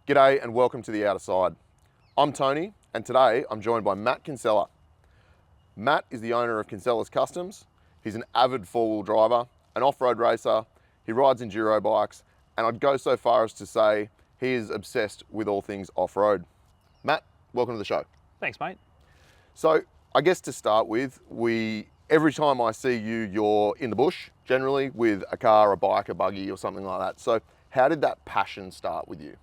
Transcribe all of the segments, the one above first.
G'day and welcome to The Outer Side. I'm Tony and today I'm joined by Matt Kinsela. Matt is the owner of Kinselas Kustoms. He's an avid four-wheel driver, an off-road racer, he rides enduro bikes, and I'd go so far as to say he is obsessed with all things off-road. Matt, welcome to the show. Thanks, mate. So I guess to start with, every time I see you, you're in the bush, generally with a car, a bike, a buggy or something like that. So how did that passion start with you?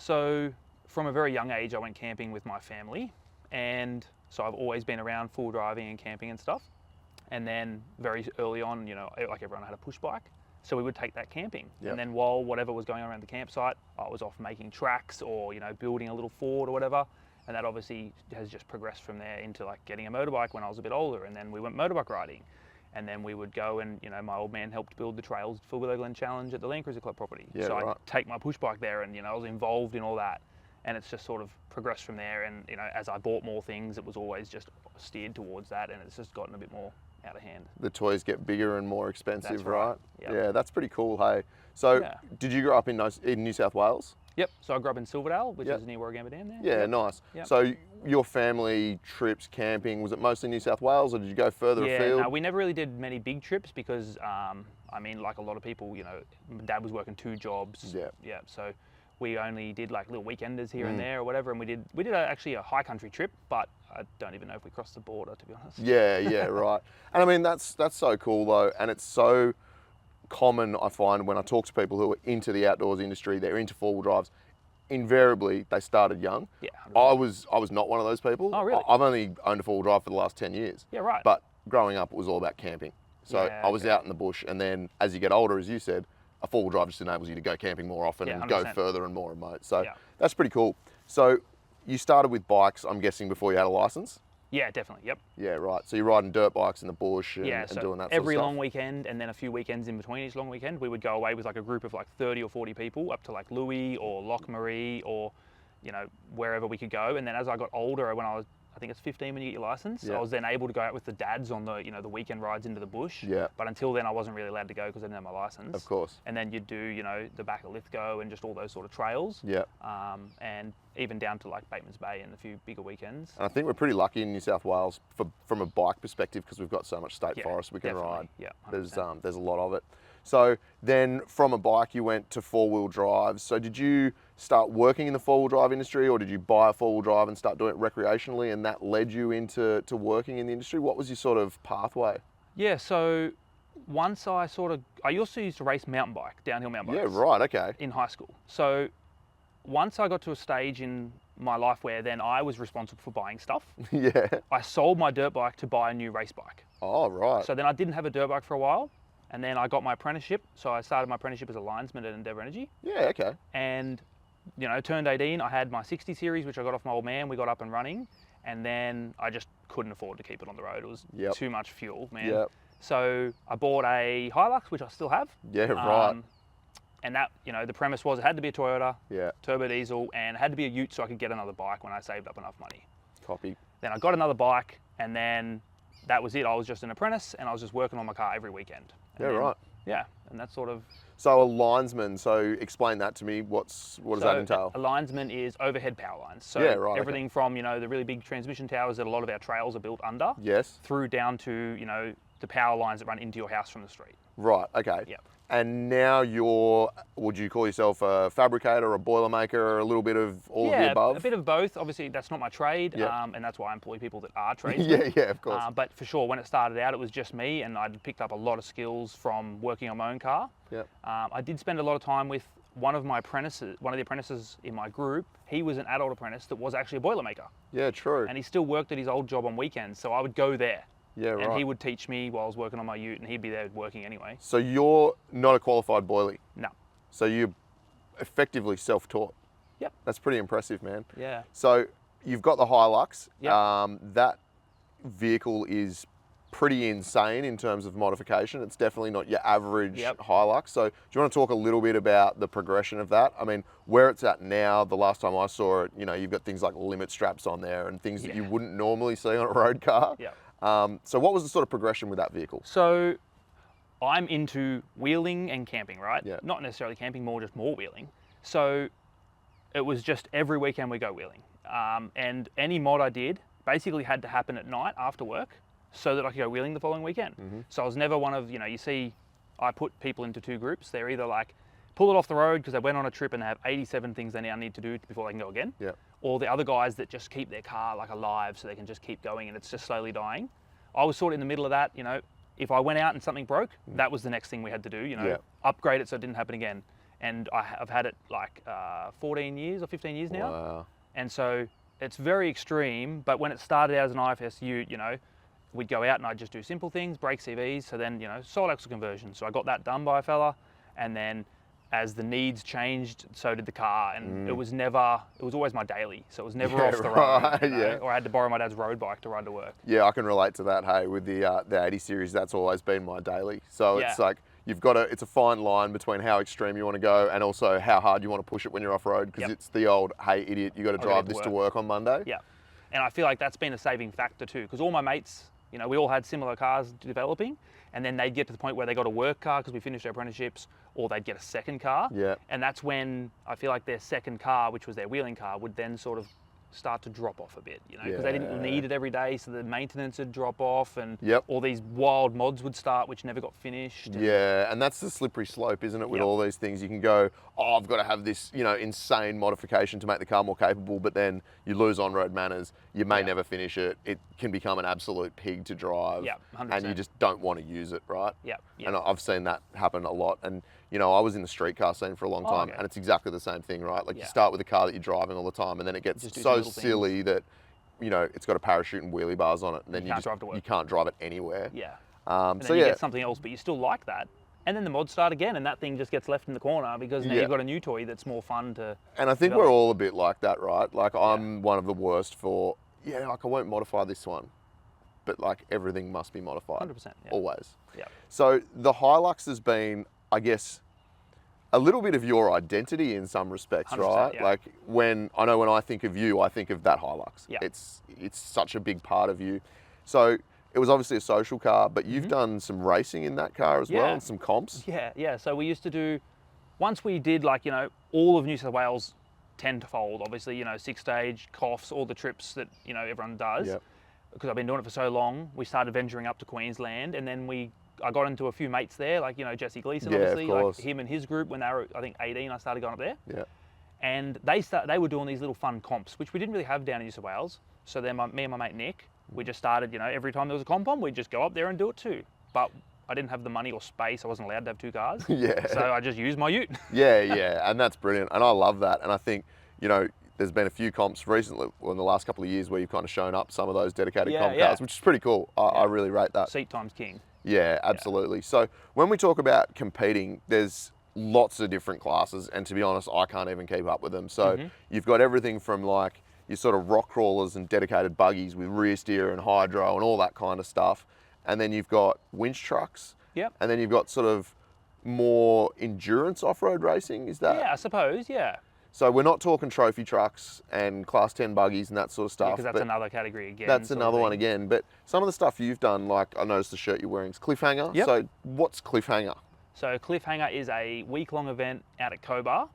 So from a very young age, I went camping with my family, and so I've always been around full driving and camping and stuff. And then very early on, you know, like everyone had a push bike, so we would take that camping. Yep. And then while whatever was going on around the campsite, I was off making tracks or, you know, building a little fort or whatever. And that obviously has just progressed from there into like getting a motorbike when I was a bit older. And then we went motorbike riding. And then we would go and, you know, my old man helped build the trails for Willow Glen Challenge at the Land Cruiser Club property. Yeah, so right. I'd take my push bike there and, you know, I was involved in all that. And it's just sort of progressed from there. And, you know, as I bought more things, it was always just steered towards that. And it's just gotten a bit more out of hand. The toys get bigger and more expensive, That's right? Yep. Yeah, that's pretty cool, hey. So Yeah. did you grow up in New South Wales? Yep, so I grew up in Silverdale, which Yep. is near Warragamba Dam there. Yeah, Yep. nice. Yep. So your family trips camping, was it mostly New South Wales or did you go further afield? No, we never really did many big trips because, I mean, like a lot of people, you know, Dad was working 2 jobs. Yeah. Yeah, so we only did like little weekenders here and there or whatever, and we did actually a high country trip, but I don't even know if we crossed the border, to be honest. Yeah, right. And I mean, that's so cool though, and it's so common, I find, when I talk to people who are into the outdoors industry, they're into four-wheel drives, invariably they started young. Yeah, I 100%. was not one of those people. Oh, really? I've only owned a four-wheel drive for the last 10 years. Yeah, right. But growing up, it was all about camping. So Yeah, I was okay. out in the bush, and then as you get older, as you said, a four-wheel drive just enables you to go camping more often Yeah, and go 100%. further and more remote. So Yeah. that's pretty cool. So you started with bikes, I'm guessing, before you had a license? Yeah, definitely, yep. Yeah, right. So you're riding dirt bikes in the bush and, Yeah, and so doing that every sort of long stuff? weekend and then a few weekends in between each long weekend, we would go away with like a group of like 30 or 40 people up to like Louis or Lochmarie or, you know, wherever we could go. And then as I got older, when I think it's 15 when you get your license, Yeah. I was then able to go out with the dads on the, you know, the weekend rides into the bush. Yeah. But until then, I wasn't really allowed to go because I didn't have my license. Of course. And then you'd do, you know, the back of Lithgow and just all those sort of trails. Yeah. And even down to like Bateman's Bay and a few bigger weekends. And I think we're pretty lucky in New South Wales from a bike perspective because we've got so much state Yeah, forest we can definitely. ride. Yeah, There's 100%. a lot of it. So then from a bike you went to four-wheel drive. So did you start working in the four-wheel drive industry or did you buy a four-wheel drive and start doing it recreationally and that led you into working in the industry? What was your sort of pathway? Yeah, so once I also used to race mountain bike, downhill mountain Yeah, bikes. right, okay. In high school. So once I got to a stage in my life where then I was responsible for buying stuff, Yeah. I sold my dirt bike to buy a new race bike. Oh, right. So then I didn't have a dirt bike for a while, and then I got my apprenticeship. So I started my apprenticeship as a linesman at Endeavour Energy, Yeah, okay. and you know, turned 18. I had my 60 series, which I got off my old man. We got up and running, and then I just couldn't afford to keep it on the road. It was Yep. too much fuel, man. Yep. So I bought a Hilux, which I still have. Yeah, right. And that, you know, the premise was it had to be a Toyota, Yeah, turbo diesel, and it had to be a ute so I could get another bike when I saved up enough money. copy. Then I got another bike, and then that was it. I was just an apprentice, and I was just working on my car every weekend. And Yeah, then- right. Yeah, and that's sort of... So a linesman, so explain that to me. What does that entail? A linesman is overhead power lines. So Yeah, right, okay. everything from, you know, the really big transmission towers that a lot of our trails are built under, Yes. through down to, you know, the power lines that run into your house from the street. Right, okay. Yep. And now would you call yourself a fabricator, a boilermaker, or a little bit of all of the Yeah, above? a bit of both. Obviously, that's not my trade, Yeah. and that's why I employ people that are tradesmen. yeah, of course. But for sure, when it started out, it was just me, and I'd picked up a lot of skills from working on my own car. Yep. I did spend a lot of time with one of the apprentices in my group. He was an adult apprentice that was actually a boilermaker, Yeah, true. and he still worked at his old job on weekends. So I would go there, Yeah, and right. he would teach me while I was working on my ute, and he'd be there working anyway. So you're not a qualified boilie. No. So you're effectively self-taught. Yep. That's pretty impressive, man. Yeah. So you've got the Hilux. Yep. That vehicle is pretty insane in terms of modification. It's definitely not your average Yep. Hilux. So do you want to talk a little bit about the progression of that? I mean, where it's at now, the last time I saw it, you know, you've got things like limit straps on there and things that you Yeah. wouldn't normally see on a road car. Yeah. So what was the sort of progression with that vehicle? So I'm into wheeling and camping, right? Yeah. Not necessarily camping, more just more wheeling. So it was just every weekend we go wheeling. And any mod I did basically had to happen at night after work so that I could go wheeling the following weekend. So I was never one of, you see, I put people into two groups. They're either like, pull it off the road because they went on a trip and they have 87 things they now need to do before they can go again. Yeah. Or the other guys that just keep their car like alive so they can just keep going and it's just slowly dying. I was sort of in the middle of that, if I went out and something broke, that was the next thing we had to do, upgrade it so it didn't happen again. And I've had it like 14 years or 15 years now. Wow. And so it's very extreme, but when it started out as an IFSU, we'd go out and I'd just do simple things, brake CVs, so then, solid axle conversion. So I got that done by a fella, and then as the needs changed, so did the car, and it was always my daily, so it was never off the road, or I had to borrow my dad's road bike to ride to work. Yeah, I can relate to that, hey, with the 80 series, that's always been my daily. So it's like, it's a fine line between how extreme you want to go and also how hard you want to push it when you're off-road, because it's the old, hey, idiot, you got to drive this to work on Monday. Yeah, and I feel like that's been a saving factor too, because all my mates, we all had similar cars developing, and then they'd get to the point where they got a work car because we finished our apprenticeships, or they'd get a second car. Yeah. And that's when I feel like their second car, which was their wheeling car, would then sort of start to drop off a bit, because they didn't need it every day, so the maintenance would drop off, and all these wild mods would start which never got finished. And that's the slippery slope, isn't it, with all these things. You can go, I've got to have this, insane modification to make the car more capable, but then you lose on-road manners, you may never finish it, it can become an absolute pig to drive, 100%. and you just don't want to use it, right? And I've seen that happen a lot, and I was in the street car scene for a long time, and it's exactly the same thing, right? Like you start with a car that you're driving all the time, and then it gets so silly that, it's got a parachute and wheelie bars on it, and then you can't drive it anywhere. And then you get something else, but you still like that. And then the mods start again, and that thing just gets left in the corner because now you've got a new toy that's more fun to And I think develop. we're all a bit like that, right? Like I'm one of the worst for, like I won't modify this one, but like everything must be modified. 100%. Always. Yeah. So the Hilux has been, I guess, a little bit of your identity in some respects, right? Yeah. Like when I think of you, I think of that Hilux. Yeah. It's such a big part of you. So it was obviously a social car, but you've done some racing in that car as well, and some comps. Yeah. So we used to do, once we did like, all of New South Wales 10 to fold, obviously, 6-stage, COFs, all the trips that, everyone does. Yep. Because I've been doing it for so long, we started venturing up to Queensland, and then I got into a few mates there, like, Jesse Gleason, obviously, like him and his group, when they were, I think, 18, I started going up there. Yeah. And they were doing these little fun comps, which we didn't really have down in New South Wales. So then me and my mate Nick, we just started, every time there was a comp on, we'd just go up there and do it too. But I didn't have the money or space. I wasn't allowed to have two cars. So I just used my ute. And that's brilliant. And I love that. And I think, there's been a few comps recently, in the last couple of years, where you've kind of shown up some of those dedicated comp cars, which is pretty cool. I really rate that. Seat time's king. Yeah, absolutely. So when we talk about competing, there's lots of different classes, and to be honest, I can't even keep up with them. So you've got everything from like your sort of rock crawlers and dedicated buggies with rear steer and hydro and all that kind of stuff. And then you've got winch trucks. Yep. And then you've got sort of more endurance off-road racing, is that? Yeah, I suppose, yeah. So we're not talking trophy trucks and class 10 buggies and that sort of stuff. Because that's another category again. That's another one again. But some of the stuff you've done, like I noticed the shirt you're wearing is Cliffhanger. Yep. So what's Cliffhanger? So Cliffhanger is a week-long event out at Cobar,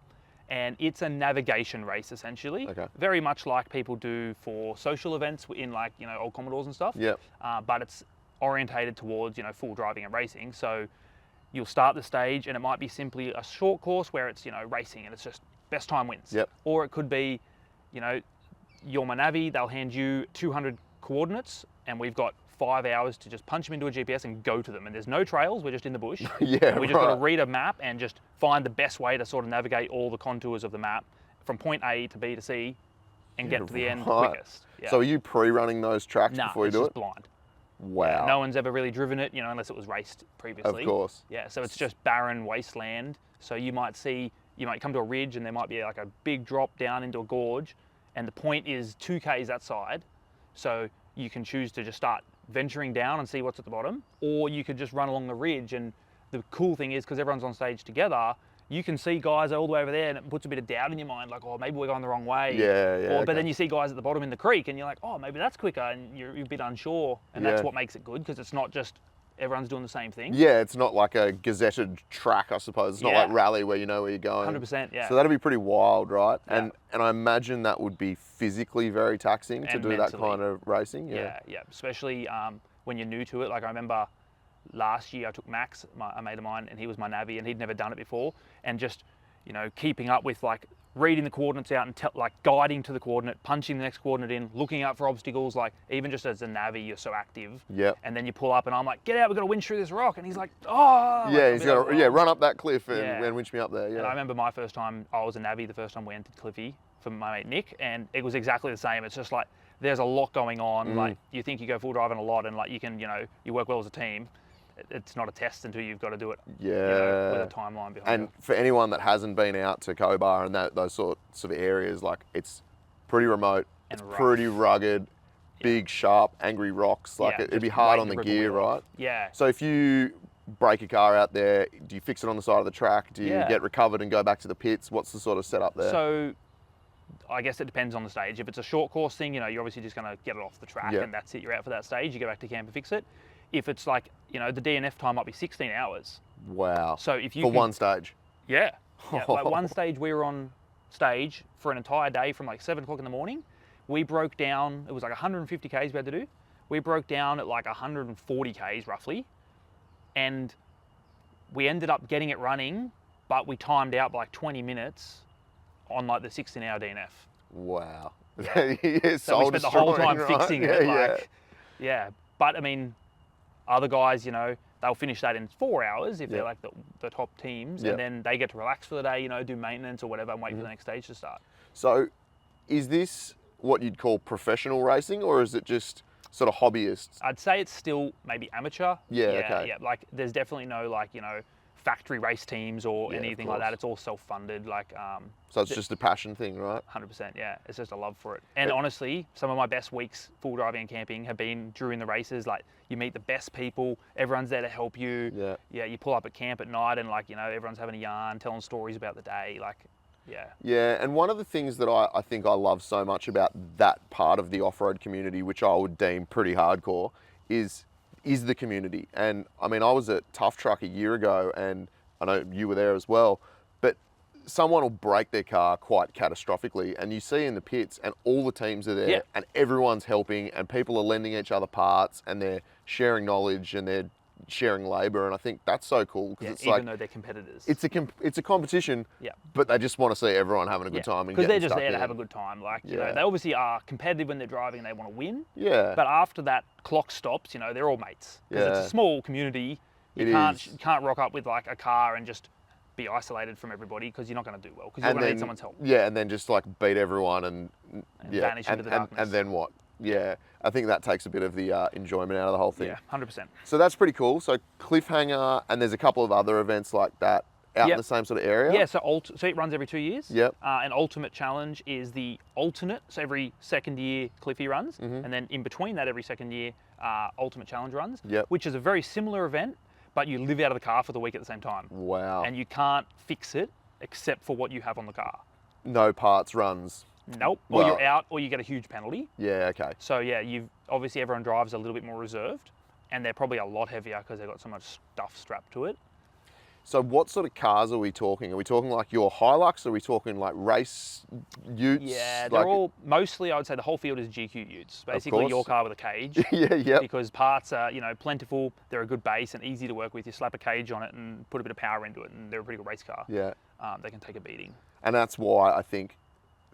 and it's a navigation race essentially. Okay. Very much like people do for social events in like, old Commodores and stuff. Yep. But it's orientated towards, full driving and racing. So you'll start the stage and it might be simply a short course where it's, racing and it's just best time wins. Yep. Or it could be, you're my navvy, they'll hand you 200 coordinates and we've got 5 hours to just punch them into a GPS and go to them. And there's no trails, we're just in the bush. And we just got to read a map and just find the best way to sort of navigate all the contours of the map from point A to B to C and get to the end quickest. Yeah. So are you pre-running those tracks before you do it? It's just blind. Wow. Yeah, no one's ever really driven it, unless it was raced previously. Of course. Yeah, so it's just barren wasteland. So you might come to a ridge and there might be like a big drop down into a gorge and the point is 2 Ks that side. So you can choose to just start venturing down and see what's at the bottom, or you could just run along the ridge. And the cool thing is, because everyone's on stage together, you can see guys all the way over there and it puts a bit of doubt in your mind, like, oh, maybe we're going the wrong way. But then you see guys at the bottom in the creek and you're like, oh, maybe that's quicker, and you're a bit unsure. And that's what makes it good, because it's not just everyone's doing the same thing. Yeah, it's not like a gazetted track, I suppose. It's not like rally where you know where you're going. 100%, yeah. So that'd be pretty wild, right? Yeah. And I imagine that would be physically very taxing to do mentally. that kind of racing. Yeah, especially when you're new to it. Like I remember last year I took Max, a mate of mine, and he was my navvy, and he'd never done it before, and just, you know, keeping up with like reading the coordinates out and like guiding to the coordinate, punching the next coordinate in, looking out for obstacles. Like even just as a navvy, you're so active. Yeah. And then you pull up, and I'm like, get out, we've got to winch through this rock, and he's like, oh. Yeah, like, he's got to run up that cliff and winch me up there. Yeah. And I remember my first time, I was a navvy the first time we entered Cliffy for my mate Nick, and it was exactly the same. It's just like there's a lot going on. Like you think you go full driving a lot, and like you can, you know, you work well as a team. It's not a test until you've got to do it. Yeah. You know, with a timeline behind And for anyone that hasn't been out to Cobar and those sorts of areas, like it's pretty remote, And it's rough. pretty rugged, big, sharp, angry rocks. Like it'd be hard on the gear, right? Yeah. So if you break a car out there, do you fix it on the side of the track? Do you get recovered and go back to the pits? What's the sort of setup there? So I guess it depends on the stage. If it's a short course thing, you know, you're obviously just going to get it off the track and that's it. You're out for that stage. You go back to camp and fix it. If it's like, you know, the DNF time might be 16 hours. Wow. So if you for one stage. Yeah. Like one stage we were on stage for an entire day from like 7 o'clock in the morning. We broke down, it was like 150 Ks we had to do. We broke down at like 140 Ks roughly. And we ended up getting it running, but we timed out by like 20 minutes on like the 16-hour DNF. Wow. Yeah. So we spent the whole time fixing it. Like, yeah. But I mean, other guys, you know, they'll finish that in 4 hours if they're like the top teams, and then they get to relax for the day, you know, do maintenance or whatever, and wait for the next stage to start. So is this what you'd call professional racing, or is it just sort of hobbyists? I'd say it's still maybe amateur. Yeah, okay. Yeah, like there's definitely no like, you know, factory race teams or anything like that. It's all self-funded. Like, so it's just a passion thing, right? 100%, yeah. It's just a love for it. And honestly, some of my best weeks full driving and camping have been during the races. Like, you meet the best people, everyone's there to help you. Yeah. Yeah, you pull up at camp at night and like, you know, everyone's having a yarn, telling stories about the day. Like, yeah. Yeah, and one of the things that I think I love so much about that part of the off-road community, which I would deem pretty hardcore, is the community. And I mean, I was at Tough Truck a year ago, and I know you were there as well, but someone will break their car quite catastrophically, and you see in the pits, and all the teams are there, and everyone's helping, and people are lending each other parts, and they're sharing knowledge, and they're sharing labour, and I think that's so cool because it's even though they're competitors, it's a competition, but they just want to see everyone having a good time, because they're just there to have a good time. Like, you know, they obviously are competitive when they're driving and they want to win. Yeah. But after that clock stops, you know, they're all mates because it's a small community. You can't rock up with like a car and just be isolated from everybody because you're not going to do well because you're going to need someone's help. Yeah, and then just like beat everyone and vanish into the darkness. And then what? Yeah, I think that takes a bit of the enjoyment out of the whole thing. Yeah, 100%. So that's pretty cool. So Cliffhanger, and there's a couple of other events like that out in the same sort of area? Yeah, so it runs every 2 years. Yep. And Ultimate Challenge is the alternate, so every second year Cliffy runs, and then in between that every second year Ultimate Challenge runs, which is a very similar event, but you live out of the car for the week at the same time. Wow. And you can't fix it except for what you have on the car. No parts runs? Nope. Or you're out, or you get a huge penalty. Yeah, okay. So yeah, obviously everyone drives a little bit more reserved, and they're probably a lot heavier because they've got so much stuff strapped to it. So what sort of cars are we talking? Are we talking like your Hilux? Are we talking like race utes? Yeah, they're all, mostly I would say the whole field is GQ utes. Basically your car with a cage. Because parts are, you know, plentiful, they're a good base and easy to work with. You slap a cage on it and put a bit of power into it and they're a pretty good race car. Yeah. They can take a beating. And that's why I think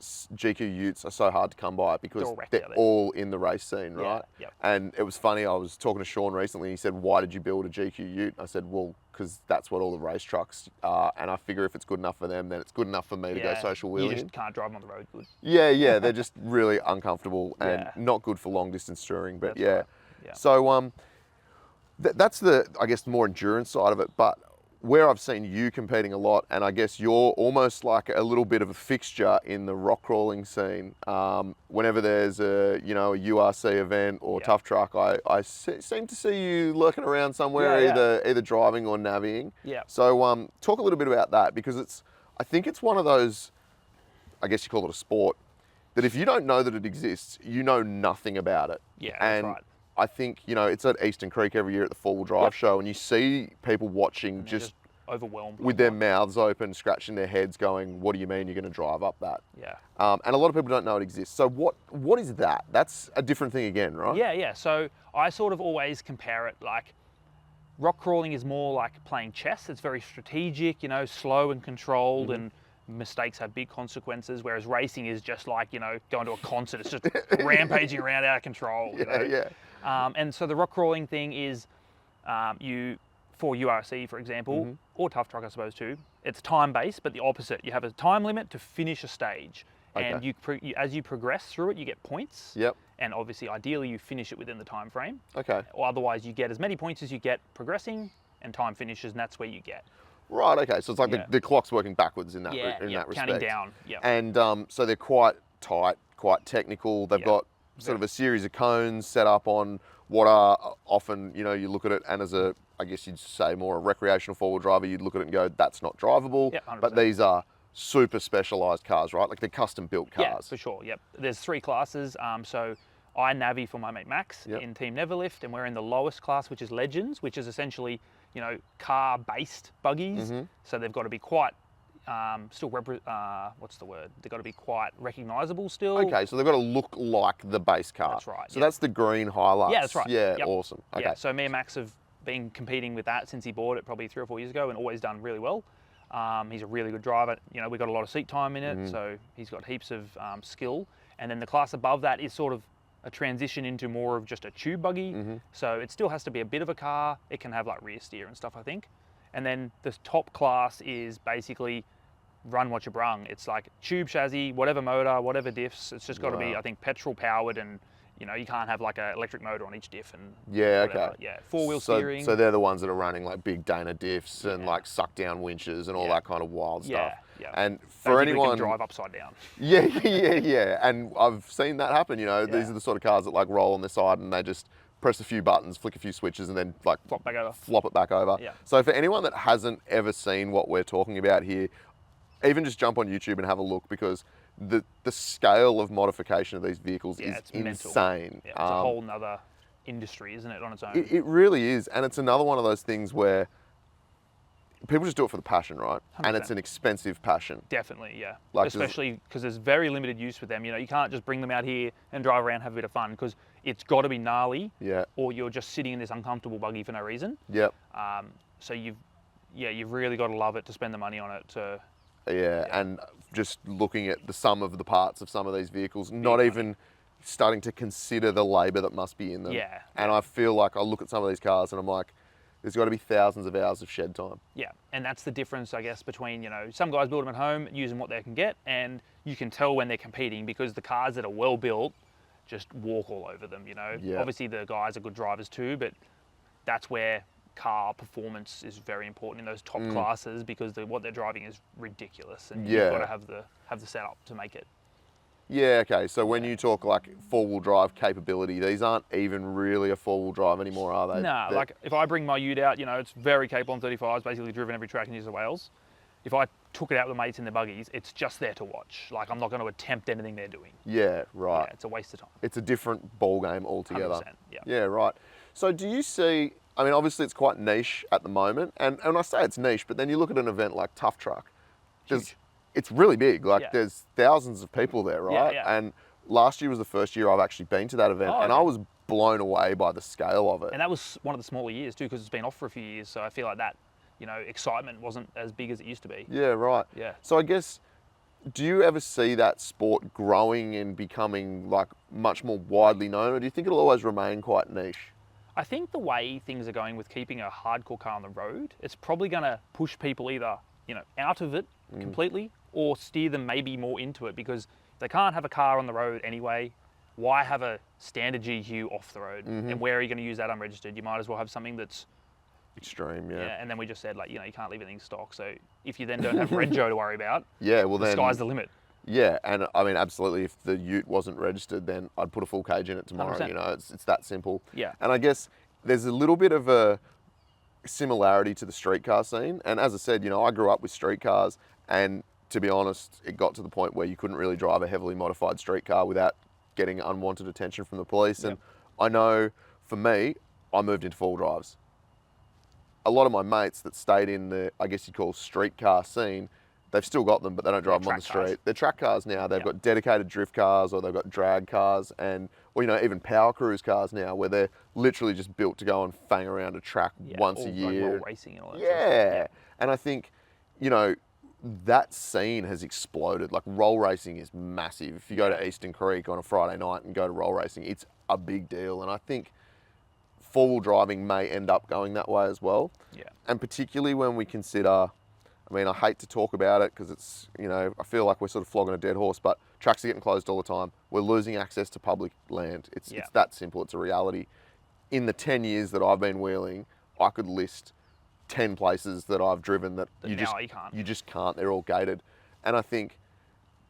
GQ utes are so hard to come by, because they're all in the race scene, right? Yeah. And it was funny, I was talking to Sean recently, he said, why did you build a GQ ute? I said, well, because that's what all the race trucks are, and I figure if it's good enough for them, then it's good enough for me to go social wheeling. You just can't drive them on the road good. Yeah, they're just really uncomfortable and not good for long distance touring, but right. So that's the, I guess, the more endurance side of it, but where I've seen you competing a lot, and I guess you're almost like a little bit of a fixture in the rock crawling scene. Whenever there's a URC event or Tough Truck, I seem to see you lurking around somewhere, either driving or navvying. Yeah. So talk a little bit about that, because I think it's one of those, I guess you call it a sport, that if you don't know that it exists, you know nothing about it. Yeah, and that's right. I think, you know, it's at Eastern Creek every year at the four-wheel drive show, and you see people watching just overwhelmed with their mouths open, scratching their heads, going, "What do you mean you're going to drive up that?" Yeah. And a lot of people don't know it exists. So what is that? That's a different thing again, right? Yeah, yeah. So I sort of always compare it like rock crawling is more like playing chess. It's very strategic, you know, slow and controlled, and mistakes have big consequences. Whereas racing is just like, you know, going to a concert. It's just rampaging around out of control. You know? Yeah. And so the rock crawling thing is for URC, for example, or tough truck, I suppose too. It's time based, but the opposite. You have a time limit to finish a stage. And as you progress through it, you get points. Yep. And obviously, ideally, you finish it within the time frame. Okay. Or otherwise, you get as many points as you get progressing, and time finishes, and that's where you get. Right. Okay. So it's like the clock's working backwards in that that respect. Counting down. Yeah. And so they're quite tight, quite technical. They've got sort of a series of cones set up on what are often, you know, you look at it, and as a, I guess you'd say more a recreational four-wheel driver, you'd look at it and go, that's not drivable. Yeah, 100%. But these are super specialized cars, right? Like they're custom built cars. Yeah, for sure. Yep. There's 3 classes. So I navvy for my mate Max in Team Neverlift, and we're in the lowest class, which is Legends, which is essentially, you know, car-based buggies. So they've got to be quite what's the word? They've got to be quite recognisable still. Okay, so they've got to look like the base car. That's right. So that's the green Hilux. Yeah, that's right. Yeah, awesome. Okay. Yeah, so me and Max have been competing with that since he bought it probably 3 or 4 years ago, and always done really well. He's a really good driver. You know, we've got a lot of seat time in it, so he's got heaps of skill. And then the class above that is sort of a transition into more of just a tube buggy. So it still has to be a bit of a car. It can have like rear steer and stuff, I think. And then the top class is basically run what you brung. It's like tube chassis, whatever motor, whatever diffs. It's just got to be, I think, petrol powered, and you know, you can't have like an electric motor on each diff and whatever. Yeah, 4-wheel steering. So they're the ones that are running like big Dana diffs and like suck down winches and all that kind of wild stuff. Yeah. And for anyone, can drive upside down. Yeah. And I've seen that happen. You know, these are the sort of cars that like roll on the side and they just press a few buttons, flick a few switches, and then like flop it back over. Yeah. So for anyone that hasn't ever seen what we're talking about here, even just jump on YouTube and have a look, because the scale of modification of these vehicles is insane. Yeah, it's a whole nother industry, isn't it, on its own? It really is, and it's another one of those things where people just do it for the passion, right? 100%. And it's an expensive passion. Definitely, yeah. Like especially because there's very limited use with them. You know, you can't just bring them out here and drive around, have a bit of fun, because it's got to be gnarly. Yeah. Or you're just sitting in this uncomfortable buggy for no reason. Yep. So you've really got to love it to spend the money on it. And just looking at the sum of the parts of some of these vehicles, not even starting to consider the labour that must be in them. Yeah. And I feel like I look at some of these cars and I'm like, there's got to be thousands of hours of shed time. Yeah, and that's the difference, I guess, between, you know, some guys build them at home using what they can get, and you can tell when they're competing because the cars that are well built just walk all over them, you know. Yeah. Obviously the guys are good drivers too, but that's where car performance is very important in those top classes, because what they're driving is ridiculous, and you've got to have the setup to make it. Yeah, okay, so when you talk like four-wheel drive capability, these aren't even really a four-wheel drive anymore, are they? Nah, like if I bring my ute out, you know, it's very capable on 35s, basically driven every track in New South Wales. If I took it out with the mates in their buggies, it's just there to watch. Like, I'm not going to attempt anything they're doing. Yeah, right. Yeah, it's a waste of time. It's a different ball game altogether. 100%, yeah. Yeah, right. So do you see, I mean, obviously it's quite niche at the moment, and I say it's niche, but then you look at an event like Tough Truck, it's really big. Like there's thousands of people there, right? Yeah. And last year was the first year I've actually been to that event, and I was blown away by the scale of it. And that was one of the smaller years too, because it's been off for a few years. So I feel like that, you know, excitement wasn't as big as it used to be. Yeah, right. Yeah. So I guess, do you ever see that sport growing and becoming like much more widely known, or do you think it'll always remain quite niche? I think the way things are going with keeping a hardcore car on the road, it's probably going to push people either, you know, out of it completely, or steer them maybe more into it, because they can't have a car on the road anyway. Why have a standard GQ off the road? And where are you going to use that unregistered? You might as well have something that's extreme, yeah. And then we just said, like, you know, you can't leave anything stock. So if you then don't have rego to worry about, well, the then sky's the limit. Yeah, and I mean, absolutely, if the ute wasn't registered, then I'd put a full cage in it tomorrow, 100%. you know, it's that simple. Yeah. And I guess there's a little bit of a similarity to the street car scene. And as I said, you know, I grew up with street cars, and to be honest, it got to the point where you couldn't really drive a heavily modified street car without getting unwanted attention from the police. And I know for me, I moved into four-wheel drives. A lot of my mates that stayed in the, I guess you'd call street car scene, they've still got them, but they don't drive them on the street. Cars. They're track cars now. They've Yep. got dedicated drift cars, or they've got drag cars, or even power cruise cars now, where they're literally just built to go and fang around a track once a year. Like roll racing and all that. Yeah, and I think, that scene has exploded. Like, roll racing is massive. If you go to Eastern Creek on a Friday night and go to roll racing, it's a big deal. And I think four-wheel driving may end up going that way as well. Yeah. And particularly when we consider, I hate to talk about it because it's, I feel like we're sort of flogging a dead horse, but tracks are getting closed all the time. We're losing access to public land. It's that simple. It's a reality. In the 10 years that I've been wheeling, I could list 10 places that I've driven that you just can't. They're all gated. And I think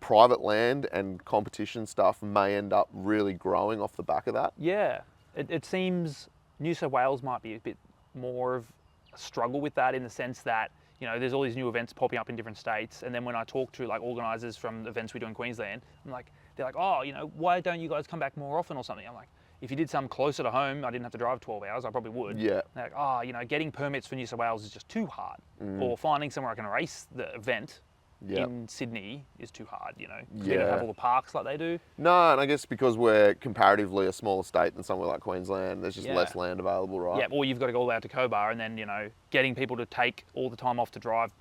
private land and competition stuff may end up really growing off the back of that. Yeah. It seems New South Wales might be a bit more of a struggle with that, in the sense that, there's all these new events popping up in different states. And then when I talk to like organisers from events we do in Queensland, they're like, oh, why don't you guys come back more often or something? I'm like, if you did something closer to home, I didn't have to drive 12 hours, I probably would. Yeah. They're like, getting permits for New South Wales is just too hard. Or finding somewhere I can race the event in Sydney is too hard, We don't have all the parks like they do. No, and I guess because we're comparatively a smaller state than somewhere like Queensland, there's just less land available, right? Yeah, or you've got to go all the way out to Cobar, and then, getting people to take all the time off to drive,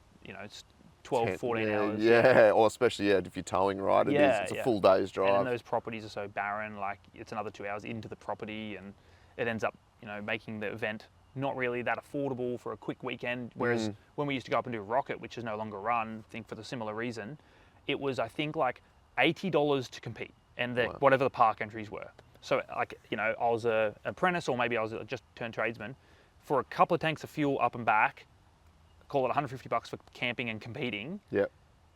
12, 14 hours. Yeah, or especially, if you're towing, right? It's a full day's drive. And those properties are so barren, like it's another 2 hours into the property, and it ends up, making the event not really that affordable for a quick weekend. Whereas when we used to go up and do Rocket, which is no longer run, I think for the similar reason, it was, I think, like $80 to compete, and whatever the park entries were. So like, I was an apprentice, or maybe I was just turned tradesman, for a couple of tanks of fuel up and back, call it $150 for camping and competing. Yeah.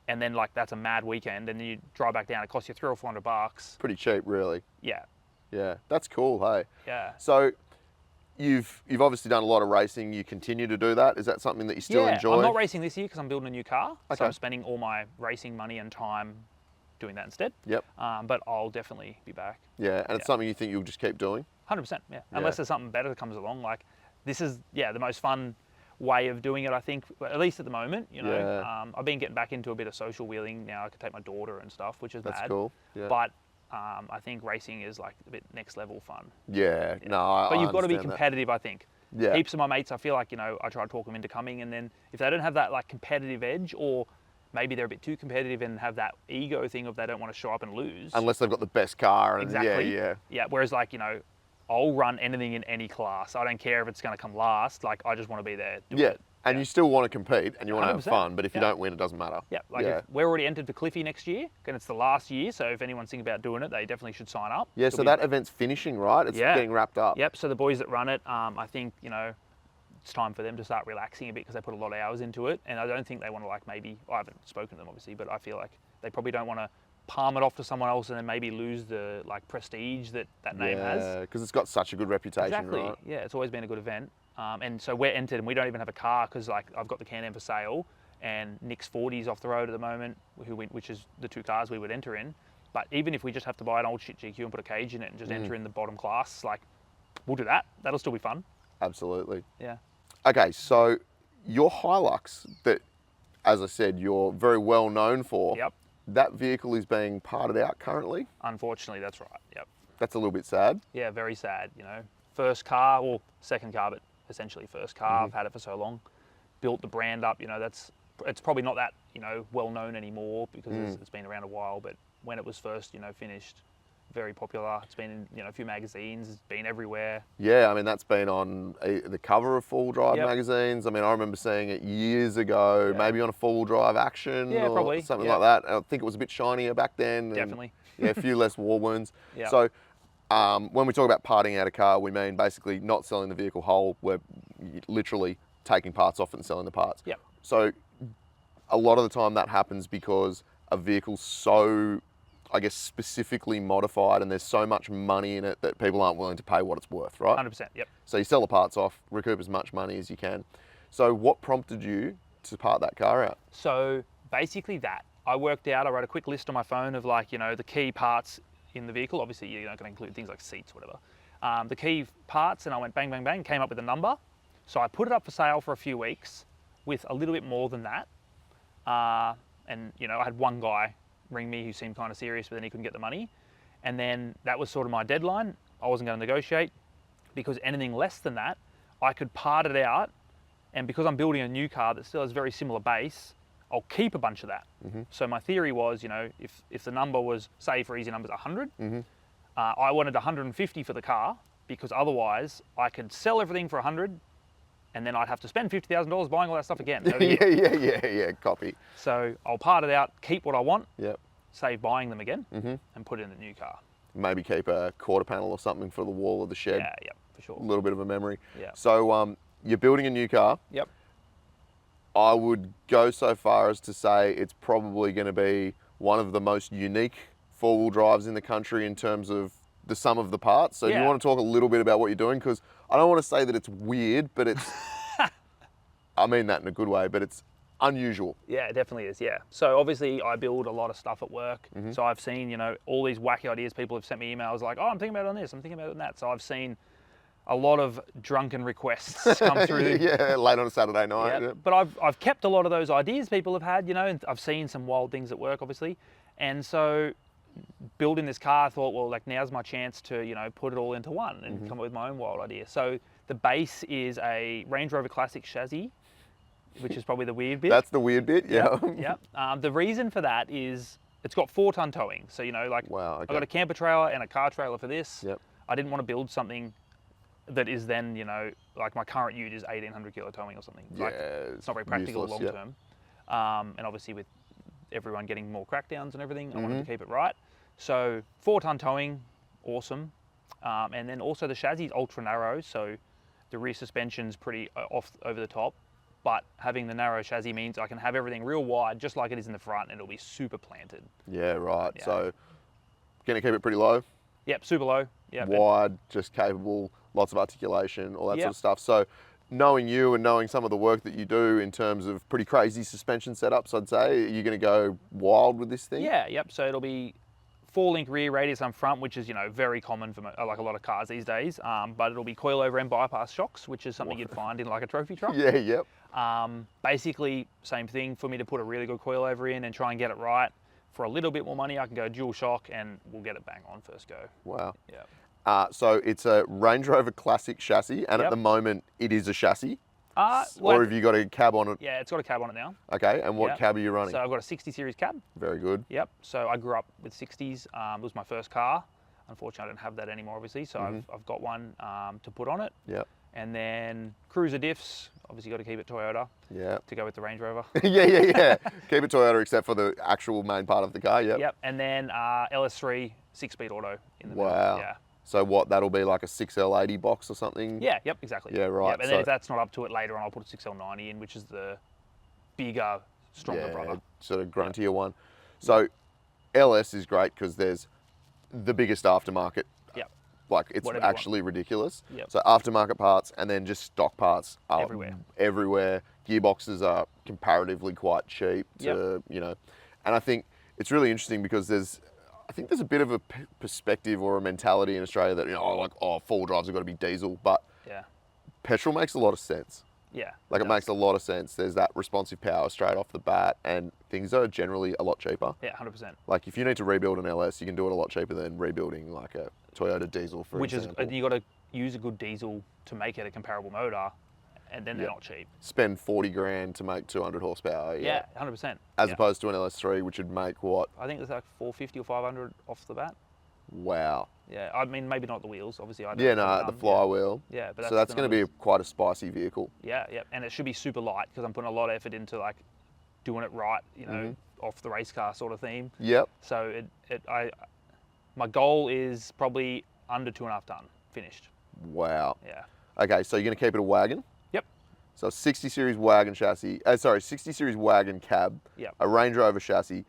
And then like that's a mad weekend, and then you drive back down, it costs you $300 or $400. Pretty cheap, really. Yeah. Yeah, that's cool, hey. Yeah. So you've obviously done a lot of racing. You continue to do that. Is that something that you still enjoy? I'm not racing this year because I'm building a new car. Okay. So I'm spending all my racing money and time doing that instead. Yep. But I'll definitely be back. Yeah, and it's something you think you'll just keep doing? 100%, yeah. Unless there's something better that comes along. Like, this is, the most fun way of doing it, I think, at least at the moment, I've been getting back into a bit of social wheeling now. I can take my daughter and stuff, which is That's mad. cool. Yeah. But I think racing is like a bit next level fun. Yeah. No, but you've got to be understand that. competitive, I think. Yeah. Heaps of my mates, I feel like, I try to talk them into coming, and then if they don't have that like competitive edge, or maybe they're a bit too competitive and have that ego thing of they don't want to show up and lose. Unless they've got the best car. And Exactly. Yeah. Whereas like, I'll run anything in any class. I don't care if it's going to come last. Like, I just want to be there. And you still want to compete and you want to have 100%. fun, but if you don't win, it doesn't matter. Yeah, if we're already entered for Cliffy next year, and it's the last year, so if anyone's thinking about doing it, they definitely should sign up. Yeah, so that event's finishing, right? It's getting wrapped up. Yep, so the boys that run it, I think, it's time for them to start relaxing a bit because they put a lot of hours into it, and I don't think they want to I haven't spoken to them obviously, but I feel like they probably don't want to palm it off to someone else and then maybe lose the prestige that name has. Yeah, because it's got such a good reputation, right? Yeah, it's always been a good event. And so we're entered, and we don't even have a car because I've got the Can-Am for sale, and Nick's 40's off the road at the moment, which is the two cars we would enter in. But even if we just have to buy an old shit GQ and put a cage in it and just enter in the bottom class, we'll do that. That'll still be fun. Absolutely. Yeah. Okay, so your Hilux that, as I said, you're very well known for. Yep. That vehicle is being parted out currently? Unfortunately, that's right. Yep. That's a little bit sad. Yeah, very sad. First car, well, second car, but essentially first car. I've had it for so long. Built the brand up. It's probably not that well known anymore because it's been around a while. But when it was first finished, very popular. It's been in a few magazines. It's been everywhere. Yeah, that's been on the cover of four-wheel drive magazines. I remember seeing it years ago, maybe on a four-wheel drive Action or probably. something like that. I think it was a bit shinier back then. Definitely. Yeah, a few less war wounds. Yep. So when we talk about parting out a car, we mean basically not selling the vehicle whole. We're literally taking parts off and selling the parts. Yep. So a lot of the time that happens because a vehicle's so, I guess, specifically modified and there's so much money in it that people aren't willing to pay what it's worth, right? 100%, yep. So you sell the parts off, recoup as much money as you can. So what prompted you to part that car out? So basically I worked out, I wrote a quick list on my phone of the key parts in the vehicle. Obviously you're not going to include things like seats, whatever. the key parts, and I went bang, bang, bang, came up with a number. So I put it up for sale for a few weeks with a little bit more than that. And you know, I had one guy ring me who seemed kind of serious, but then he couldn't get the money. And then that was sort of my deadline. I wasn't going to negotiate, because anything less than that, I could part it out. And because I'm building a new car that still has very similar base, I'll keep a bunch of that. So my theory was, you know, if the number was, say for easy numbers, 100, I wanted 150 for the car, because otherwise I could sell everything for 100, and then I'd have to spend $50,000 buying all that stuff again. yeah, copy. So I'll part it out, keep what I want, Yep. save buying them again, and put it in the new car. Maybe keep a quarter panel or something for the wall of the shed. Yeah, yeah, for sure. A little bit of a memory. Yeah. So you're building a new car. Yep. I would go so far as to say it's probably going to be one of the most unique four-wheel drives in the country in terms of the sum of the parts. So do you want to talk a little bit about what you're doing? Because I don't want to say that it's weird, but it's, I mean that in a good way, but it's unusual. Yeah, it definitely is, yeah. So obviously I build a lot of stuff at work. So I've seen, you know, all these wacky ideas. People have sent me emails like, oh, I'm thinking about it on this, I'm thinking about it on that. So I've seen a lot of drunken requests come through. Yeah, late on a Saturday night. Yeah. But I've kept a lot of those ideas people have had, you know, and I've seen some wild things at work, obviously. And so building this car, I thought, well, like now's my chance to, you know, put it all into one and come up with my own wild idea. So the base is a Range Rover Classic chassis, which is probably the weird bit. That's the weird bit, yeah. Yeah. The reason for that is it's got 4-ton towing. So, you know, like I've got a camper trailer and a car trailer for this. Yep. I didn't want to build something that is then, you know, like my current ute is 1,800 kilo towing or something. Like, it's not very practical long term. And obviously with everyone getting more crackdowns and everything, I wanted to keep it right. So 4-ton towing, awesome. And then also the chassis is ultra narrow, so the rear suspension's pretty off over the top. But having the narrow chassis means I can have everything real wide, just like it is in the front, and it'll be super planted. Yeah, right. Yeah. So, going to keep it pretty low? Yep, super low. Yep. Wide, just capable, lots of articulation, all that sort of stuff. So, knowing you and knowing some of the work that you do in terms of pretty crazy suspension setups, I'd say, you're going to go wild with this thing? Yeah, yep. So it'll be 4-link rear, radius on front, which is, you know, very common for like a lot of cars these days. But it'll be coilover and bypass shocks, which is something you'd find in like a trophy truck. Yeah, yep. Basically, same thing for me to put a really good coilover in and try and get it right. For a little bit more money, I can go dual shock and we'll get it bang on first go. Wow. Yeah. So it's a Range Rover Classic chassis, and at the moment it is a chassis. Or have you got a cab on it? Yeah, it's got a cab on it now. Okay, and what cab are you running? So I've got a 60 series cab. Very good. Yep. So I grew up with 60s. It was my first car. Unfortunately, I don't have that anymore, obviously. So I've got one to put on it. Yep. And then cruiser diffs. Obviously, got to keep it Toyota. Yeah. To go with the Range Rover. yeah. Keep it Toyota except for the actual main part of the car. Yep. Yep. And then LS3 6-speed auto in the middle. Yeah. So what, that'll be like a 6L80 box or something? Yeah, yep, exactly. Yeah, right. Yep. And then if that's not up to it later on, I'll put a 6L90 in, which is the bigger, stronger brother. Sort of gruntier one. So LS is great because there's the biggest aftermarket. Yep. Like it's actually ridiculous. Yep. So aftermarket parts and then just stock parts are everywhere. Gearboxes are comparatively quite cheap to, you know, and I think it's really interesting because I think there's a bit of a perspective or a mentality in Australia that, you know, four-wheel drives have got to be diesel, but petrol makes a lot of sense. Yeah. Like it makes a lot of sense. There's that responsive power straight off the bat, and things are generally a lot cheaper. Yeah, 100%. Like if you need to rebuild an LS, you can do it a lot cheaper than rebuilding like a Toyota diesel, for example. Which is, you got to use a good diesel to make it a comparable motor, and then they're not cheap. Spend 40 grand to make 200 horsepower. Yeah, 100%. As opposed to an LS3, which would make what? I think it's like 450 or 500 off the bat. Wow. Yeah, I mean, maybe not the wheels, obviously. The flywheel. Yeah, but so that's going to be quite a spicy vehicle. Yeah, and it should be super light because I'm putting a lot of effort into like doing it right, you know, off the race car sort of theme. Yep. So my goal is probably under 2.5 ton finished. Wow. Yeah. Okay, so you're going to keep it a wagon? Yep. So 60 series wagon chassis, 60 series wagon cab, a Range Rover chassis,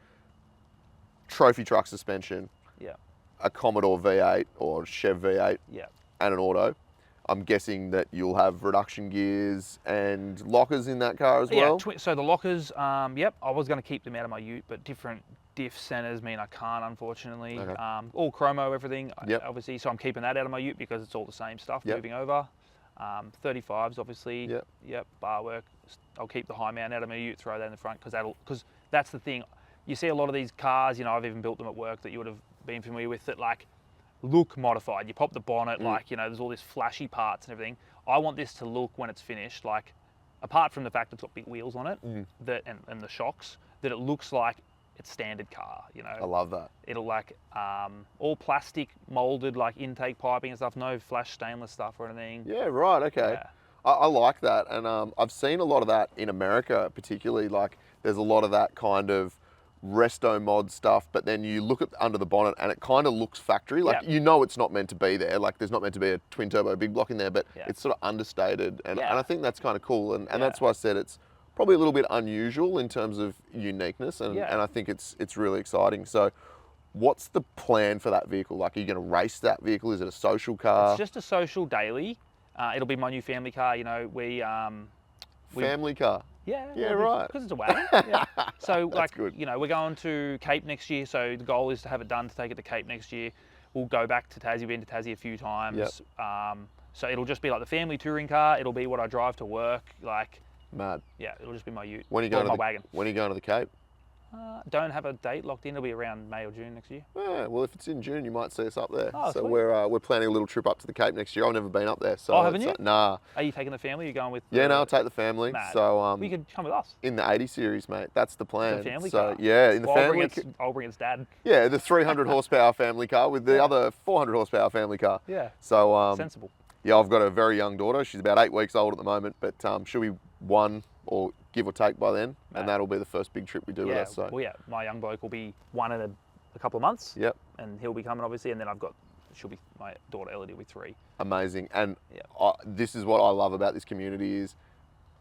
trophy truck suspension, a Commodore V8 or Chev V8, and an auto. I'm guessing that you'll have reduction gears and lockers in that car as well? Yeah, so the lockers, I was going to keep them out of my ute, but different diff centers mean I can't, unfortunately. Okay. All chromo, everything, Yep. obviously. So I'm keeping that out of my ute because it's all the same stuff Yep. moving over. 35s, obviously. Yep. Yep. Bar work. I'll keep the high mount out of my ute, throw that in the front because that's the thing. You see a lot of these cars, you know, I've even built them at work that you would have been familiar with that like look modified. You pop the bonnet, like, you know, there's all these flashy parts and everything. I want this to look, when it's finished, like, apart from the fact it's got big wheels on it, that and the shocks, that it looks like it's standard car, you know. I love that. It'll like all plastic molded, like intake piping and stuff, no flash stainless stuff or anything. Yeah, right, okay. Yeah. I like that, and I've seen a lot of that in America, particularly. Like, there's a lot of that kind of resto mod stuff, but then you look at under the bonnet and it kind of looks factory. Like, Yeah. you know it's not meant to be there. Like, there's not meant to be a twin turbo big block in there, but Yeah. it's sort of understated, and Yeah. I think that's kind of cool, and Yeah. that's why I said it's probably a little bit unusual in terms of uniqueness, and Yeah. I think it's really exciting. So, what's the plan for that vehicle? Like, are you going to race that vehicle? Is it a social car? It's just a social daily. It'll be my new family car. You know, we Family car. yeah, Yeah, right. because it's a wagon. Yeah. So like, good. you know, we're going to Cape next year. So the goal is to have it done to take it to Cape next year. We'll go back to Tassie. We've been to Tassie a few times. Yep. So it'll just be like the family touring car. It'll be what I drive to work. Like, Mad. yeah, it'll just be my ute. When are you or going my to the wagon. When are you going to the Cape? Don't have a date locked in. It'll be around May or June next year. Yeah, well, if it's in June, you might see us up there. Oh, so sweet. we're planning a little trip up to the Cape next year. I've never been up there, so Oh, haven't it's, you? nah. Are you taking the family? Are you going with? Yeah, no, I'll take the family. Mad. So Well, you could come with us. in the 80 series, mate. That's the plan. The family so car. yeah, in the Well, family. I'll bring its dad. Yeah, the 300 horsepower family car with the other 400 horsepower family car. Yeah. So Sensible. yeah, I've got a very young daughter. She's about 8 weeks old at the moment, but she'll be 1 or give or take by then, Mad. and that'll be the first big trip we do with Yeah. us. So Well, yeah. My young bloke will be 1 in a couple of months. yep. And he'll be coming, obviously, and then she'll be, my daughter Elodie will be 3. Amazing. And Yeah. this is what I love about this community is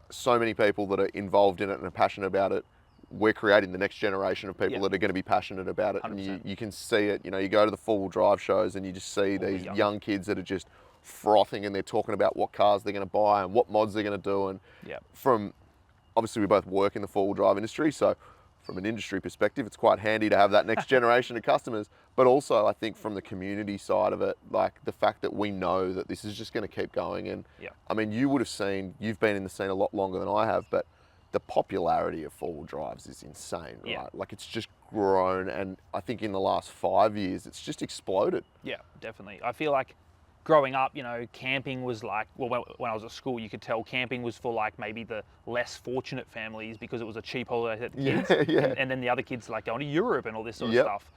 so many people that are involved in it and are passionate about it. We're creating the next generation of people Yeah. that are going to be passionate about it. And 100%. you can see it. You know, you go to the four-wheel drive shows and you just see the these young- young kids that are just frothing, and they're talking about what cars they're going to buy and what mods they're going to do. And Yeah. from, obviously we both work in the four-wheel drive industry, so from an industry perspective, it's quite handy to have that next generation of customers. But also, I think from the community side of it, like the fact that we know that this is just going to keep going. And Yeah. I mean, you've been in the scene a lot longer than I have, but the popularity of four-wheel drives is insane, right? Yeah. Like, it's just grown, and I think in the last 5 years, it's just exploded. Yeah, definitely. I feel like growing up, you know, camping was like, well, when I was at school, you could tell camping was for like maybe the less fortunate families because it was a cheap holiday for the kids. Yeah. And then the other kids like going to Europe and all this sort of Yep. stuff,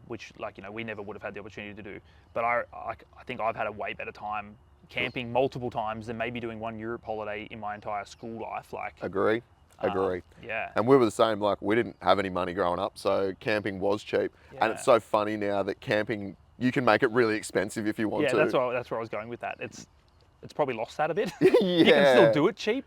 which, like, you know, we never would have had the opportunity to do. But I think I've had a way better time camping multiple times than maybe doing one Europe holiday in my entire school life. Like, Agree. yeah. And we were the same, like, we didn't have any money growing up, so camping was cheap. And it's Yeah. so funny now that camping, you can make it really expensive if you want Yeah, to. that's where I was going with that. It's probably lost that a bit. Yeah. You can still do it cheap,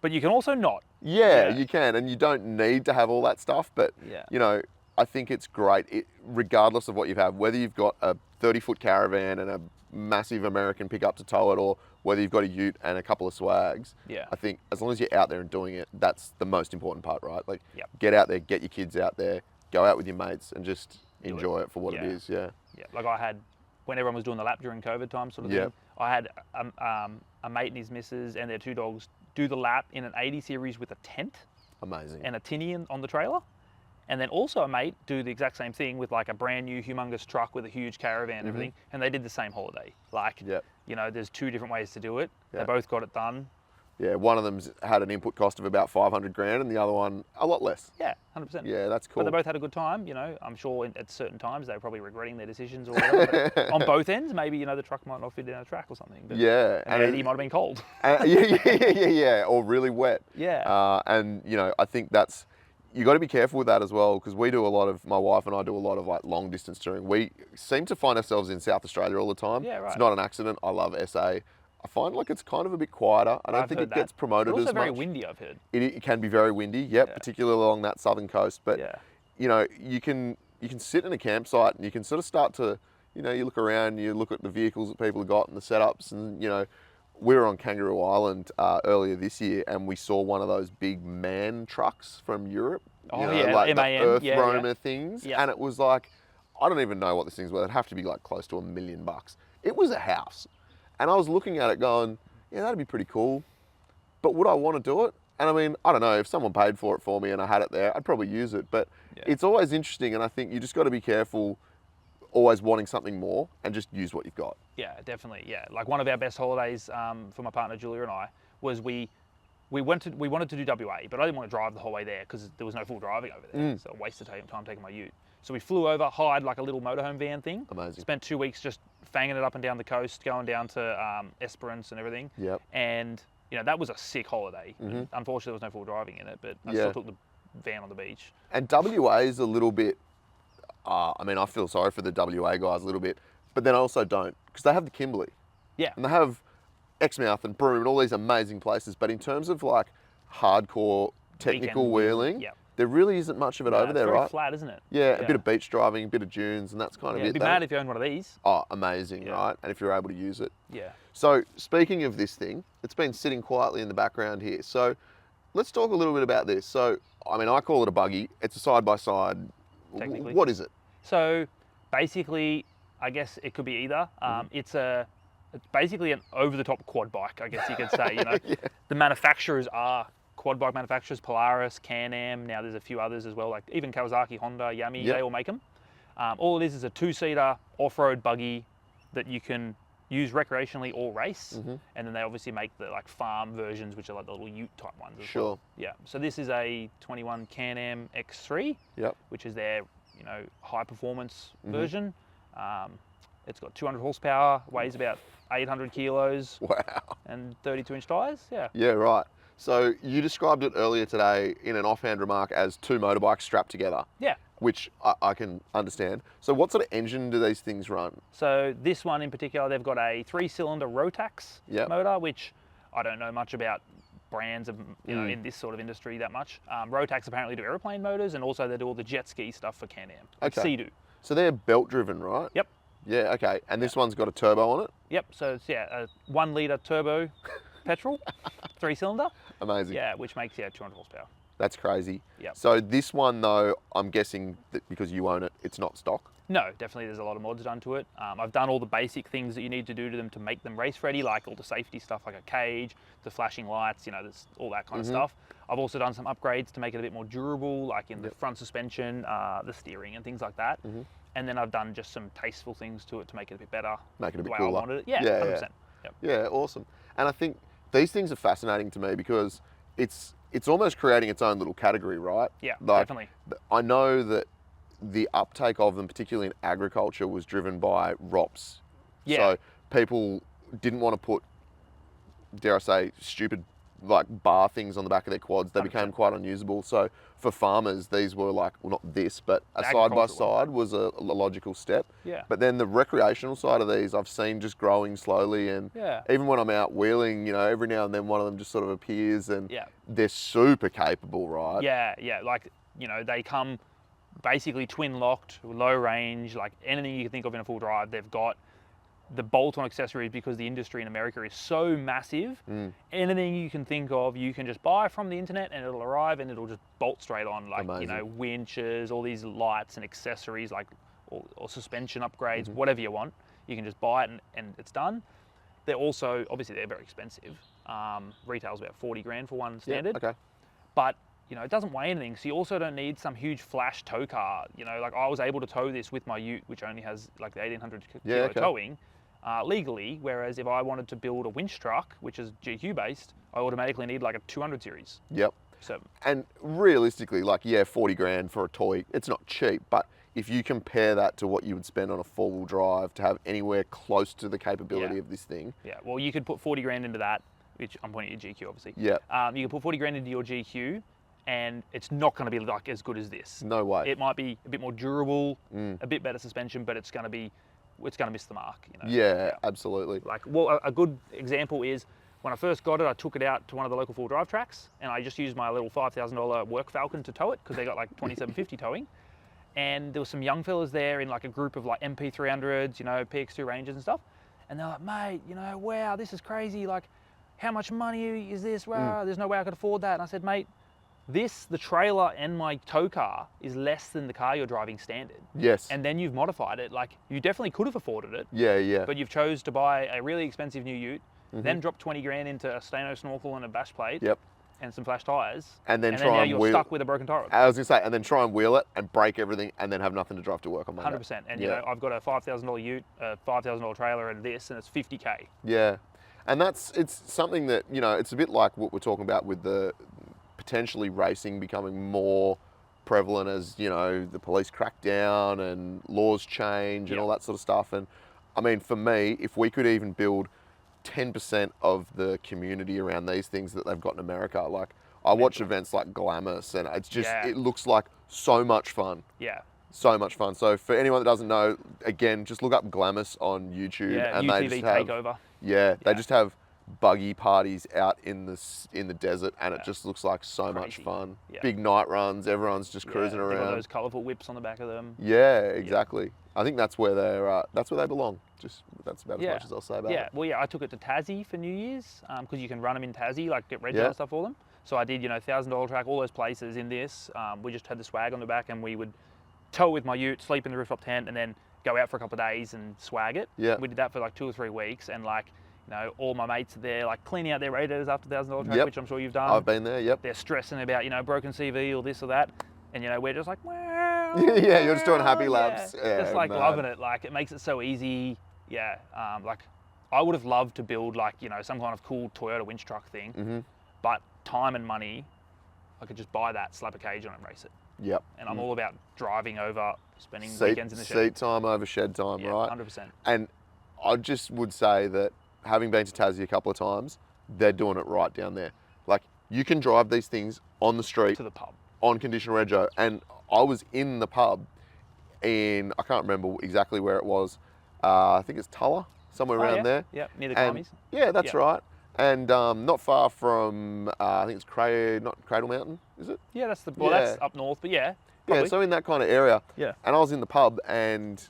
but you can also not. Yeah, Yeah. you can, and you don't need to have all that stuff, but Yeah. you know, I think it's great, regardless of what you have, whether you've got a 30-foot caravan and a massive American pickup to tow it, or whether you've got a ute and a couple of swags. Yeah. I think as long as you're out there and doing it, that's the most important part, right? Like, Yep. get out there, get your kids out there, go out with your mates, and just Do it. enjoy it for what it Yeah. is. Yeah. Yeah, like I had, when everyone was doing the lap during COVID time sort of Yeah. thing, I had a mate and his missus and their 2 dogs do the lap in an 80 series with a tent Amazing. and a tinny on the trailer. And then also a mate do the exact same thing with like a brand new humongous truck with a huge caravan and everything. And they did the same holiday. Like, Yep. you know, there's 2 different ways to do it. Yeah. They both got it done. Yeah, one of them's had an input cost of about 500 grand, and the other one a lot less. Yeah, 100%. Yeah, that's cool. But they both had a good time, you know. I'm sure at certain times they were probably regretting their decisions or whatever. But on both ends, maybe, you know, the truck might not fit in a track or something. But Yeah, and Eddie might have been cold. yeah, or really wet. Yeah. And you know, I think that's, you got to be careful with that as well, because we do a lot of, my wife and I do a lot of like long distance touring. We seem to find ourselves in South Australia all the time. Yeah, right. It's not an accident. I love SA. I find like it's kind of a bit quieter. I don't I've think heard it gets promoted But also as much. very windy, I've heard. It can be very windy, yep, Yeah. particularly along that southern coast. But Yeah. you know, you can sit in a campsite and you can sort of start to, you know, you look around, you look at the vehicles that people have got and the setups, and you know, we were on Kangaroo Island earlier this year, and we saw one of those big man trucks from Europe. Oh, know, yeah, like the MAN, Earth yeah, Roamer things. Yeah. And it was like, I don't even know what this thing's worth. It'd have to be like close to $1 million. It was a house. And I was looking at it going, yeah, that'd be pretty cool. But would I want to do it? And I mean, I don't know, if someone paid for it for me and I had it there, I'd probably use it. But Yeah. it's always interesting, and I think you just got to be careful always wanting something more and just use what you've got. Yeah, definitely. Yeah, like one of our best holidays for my partner Julia and I was we wanted to do WA, but I didn't want to drive the whole way there because there was no full driving over there. So I wasted time taking my ute. So we flew over, hired like a little motorhome van thing. Amazing. Spent 2 weeks just fanging it up and down the coast, going down to Esperance and everything. Yep. And you know, that was a sick holiday. Unfortunately, there was no full driving in it, but I still took the van on the beach. And WA is a little bit, I mean, I feel sorry for the WA guys a little bit, but then I also don't, because they have the Kimberley. Yeah. And they have Exmouth and Broome and all these amazing places, but in terms of like hardcore technical Weekend wheeling, yep. there really isn't much of it over there, it's very right? flat, isn't it? Yeah, a bit of beach driving, a bit of dunes, and that's kind of Yeah, it. it'd be mad if you owned one of these. Oh, amazing, right? And if you're able to use it. Yeah. So speaking of this thing, it's been sitting quietly in the background here. So let's talk a little bit about this. So, I mean, I call it a buggy. It's a side-by-side. Technically. What is it? So basically, I guess it could be either. It's basically an over-the-top quad bike, I guess you could say. You know, the manufacturers are quad bike manufacturers: Polaris, Can-Am. Now there's a few others as well, like even Kawasaki, Honda, Yami. They all make them. All it is a two-seater off-road buggy that you can use recreationally or race. And then they obviously make the like farm versions, which are like the little ute type ones as well. Yeah. So this is a 21 Can-Am X3, which is their high performance version. It's got 200 horsepower, weighs about 800 kilos. Wow. And 32-inch tires. Yeah. Yeah, right. So you described it earlier today in an offhand remark as two motorbikes strapped together. Yeah. Which I can understand. So what sort of engine do these things run? So this one in particular, they've got a 3-cylinder Rotax motor, which I don't know much about brands of in this sort of industry that much. Rotax apparently do aeroplane motors, and also they do all the jet ski stuff for Can-Am. Okay. Sea-Doo. So they're belt driven, right? Yep. Yeah, okay. And this one's got a turbo on it? Yep. So it's a 1 litre turbo petrol, 3-cylinder. Amazing. Yeah, which makes 200 horsepower. That's crazy. Yep. So this one though, I'm guessing that because you own it, it's not stock? No, definitely there's a lot of mods done to it. I've done all the basic things that you need to do to them to make them race ready, like all the safety stuff like a cage, the flashing lights, there's all that kind of stuff. I've also done some upgrades to make it a bit more durable, like in the front suspension, the steering and things like that. And then I've done just some tasteful things to it to make it a bit better. Make it a bit the way cooler. I wanted it. Yeah, 100%. Yep. Yeah, awesome. And I think these things are fascinating to me because it's almost creating its own little category, right? Yeah, like, definitely. I know that the uptake of them, particularly in agriculture, was driven by ROPS. Yeah. So people didn't want to put, dare I say, stupid like bar things on the back of their quads. They 100%. became quite unusable. So for farmers, these were like, well, not this, but a The side-by-side was a logical step. Yeah. But then the recreational side of these, I've seen just growing slowly. And even when I'm out wheeling, every now and then one of them just sort of appears and they're super capable, right? Yeah, yeah. Like, they come basically twin locked, low range, like anything you can think of in a full drive, they've got. The bolt-on accessories, because the industry in America is so massive, anything you can think of, you can just buy from the internet and it'll arrive and it'll just bolt straight on, like, winches, all these lights and accessories, like, or suspension upgrades, whatever you want. You can just buy it and it's done. They're also, obviously they're very expensive. Retail's about 40 grand for one standard. Okay. But, it doesn't weigh anything, so you also don't need some huge flash tow car. Like I was able to tow this with my ute, which only has like the 1800 kilo towing. Legally, whereas if I wanted to build a winch truck, which is GQ based, I automatically need like a 200 series. Yep. So, and realistically, like 40 grand for a toy, it's not cheap, but if you compare that to what you would spend on a four-wheel drive to have anywhere close to the capability of this thing. Yeah, well, you could put 40 grand into that, which I'm pointing at your GQ, obviously. Yeah. You can put 40 grand into your GQ, and it's not going to be like as good as this. No way. It might be a bit more durable, a bit better suspension, but it's going to miss the mark. Yeah, absolutely. Like, well, a good example is when I first got it, I took it out to one of the local full drive tracks, and I just used my little $5,000 work Falcon to tow it because they got like 2750 towing. And there were some young fellas there in like a group of like MP300s, PX2 Rangers and stuff. And they're like, mate, wow, this is crazy. Like, how much money is this? Wow, there's no way I could afford that. And I said, mate, the trailer and my tow car is less than the car you're driving standard. Yes. And then you've modified it. Like, you definitely could have afforded it. Yeah, yeah. But you've chose to buy a really expensive new ute, then drop 20 grand into a Stano snorkel and a bash plate. Yep. And some flash tyres. And then now you're stuck with a broken tyre. I was going to say, and then try and wheel it and break everything and then have nothing to drive to work on Monday. 100%. And, you know, I've got a $5,000 ute, a $5,000 trailer and this, and it's 50K. Yeah. And it's something that, you know, it's a bit like what we're talking about with the potentially racing becoming more prevalent as, you know, the police crack down and laws change and all that sort of stuff. And I mean, for me, if we could even build 10% of the community around these things that they've got in America, like I watch events like Glamis and it's just, it looks like so much fun. Yeah. So much fun. So for anyone that doesn't know, again, just look up Glamis on YouTube. Yeah, and UTV they just have, takeover. Yeah, they just have buggy parties out in the desert, and it just looks like so much fun. Yeah. Big night runs, everyone's just cruising They've got around. those colourful whips on the back of them. Yeah, exactly. I think that's where they belong. Just that's about as much as I'll say about it. Yeah, well, yeah, I took it to Tassie for New Year's because you can run them in Tassie, like get reg and stuff for them. So I did, you know, $1,000 track, all those places in this. We just had the swag on the back, and we would tow with my ute, sleep in the rooftop tent, and then go out for a couple of days and swag it. Yeah. We did that for like 2 or 3 weeks, and like, you know, all my mates are there, like cleaning out their radiators after $1,000 track, which I'm sure you've done. I've been there. Yep. They're stressing about, you know, broken CV or this or that, and you know, we're just like, wow. Yeah, you're just doing happy laps. Yeah, just like loving it. Like, it makes it so easy. Yeah. Like, I would have loved to build like, you know, some kind of cool Toyota winch truck thing, but time and money, I could just buy that, slap a cage on it, and race it. Yep. And I'm all about driving over, spending weekends in the shed. Seat time over shed time, right? 100%. And I just would say that having been to Tassie a couple of times, they're doing it right down there. Like, you can drive these things on the street. To the pub. On conditional rego. And I was in the pub in, I can't remember exactly where it was. I think it's Tulla, somewhere around there. Yeah, near the Commies. Yeah, that's right. And not far from, I think it's Cradle Mountain, is it? Yeah, that's that's up north, but yeah. Probably. Yeah, so in that kind of area. Yeah. And I was in the pub, and